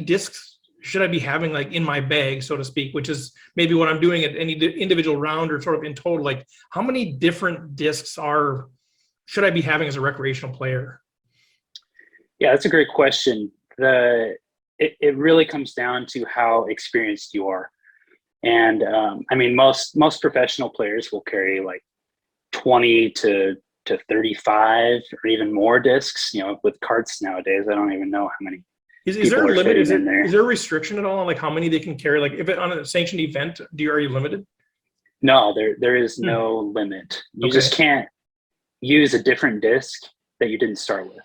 discs should I be having like in my bag, so to speak, which is maybe what I'm doing at any individual round or sort of in total? Like, how many different discs should I be having as a recreational player? Yeah, that's a great question. It really comes down to how experienced you are. And I mean, most professional players will carry like 20 to 35 or even more discs. With carts nowadays, I don't even know how many Is there people a are limit? fitting in there. Is there a restriction at all on like how many they can carry? Like if it on a sanctioned event, are you limited? No, there is no limit. You Okay. just can't use a different disc that you didn't start with.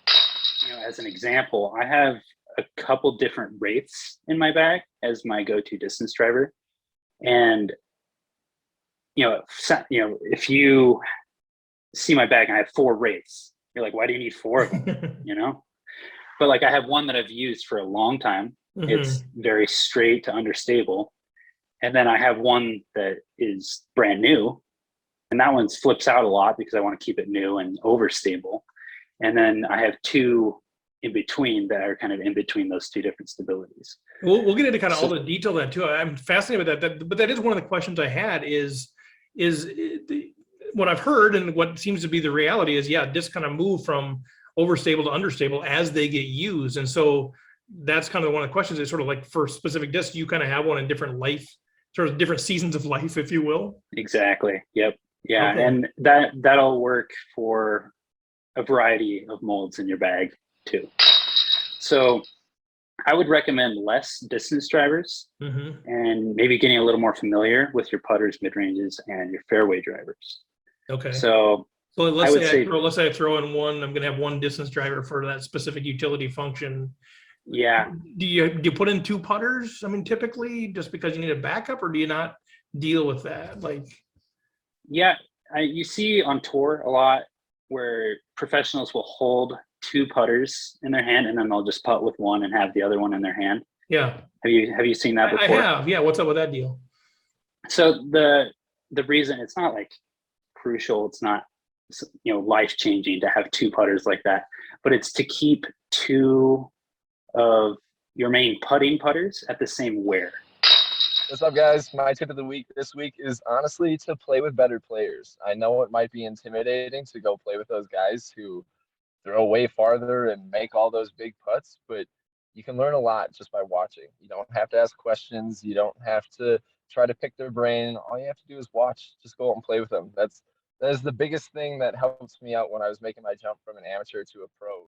As an example, I have a couple different wraiths in my bag as my go-to distance driver. And if you see my bag and I have 4 wraiths, you're like, why do you need 4 of them? But like I have one that I've used for a long time. Mm-hmm. It's very straight to understable. And then I have one that is brand new, and that one flips out a lot because I want to keep it new and overstable. And then I have 2 in between that are kind of in between those 2 different stabilities. We'll get into kind of all the detail of that too. I'm fascinated with that. But that is one of the questions I had is what I've heard and what seems to be the reality is, discs kind of move from overstable to understable as they get used. And so that's kind of one of the questions is sort of like for specific discs, you kind of have one in different life, sort of different seasons of life, if you will. Exactly. Yep. Yeah. Okay. And that'll work for a variety of molds in your bag too. So I would recommend less distance drivers and maybe getting a little more familiar with your putters, mid-ranges, and your fairway drivers. Okay. So let's say I throw in one, I'm going to have one distance driver for that specific utility function. Yeah. Do you put in 2 putters? I mean, typically just because you need a backup, or do you not deal with that? Like, yeah, you see on tour a lot where professionals will hold 2 putters in their hand and then they'll just putt with one and have the other one in their hand. Yeah. Have you seen that before? I have. Yeah. What's up with that deal? So the reason it's not like crucial, it's not life changing to have 2 putters like that, but it's to keep 2 of your main putting putters at the same wear. What's up, guys? My tip of the week this week is honestly to play with better players. I know it might be intimidating to go play with those guys who throw way farther and make all those big putts, but you can learn a lot just by watching. You don't have to ask questions. You don't have to try to pick their brain. All you have to do is watch. Just go out and play with them. That is the biggest thing that helps me out when I was making my jump from an amateur to a pro.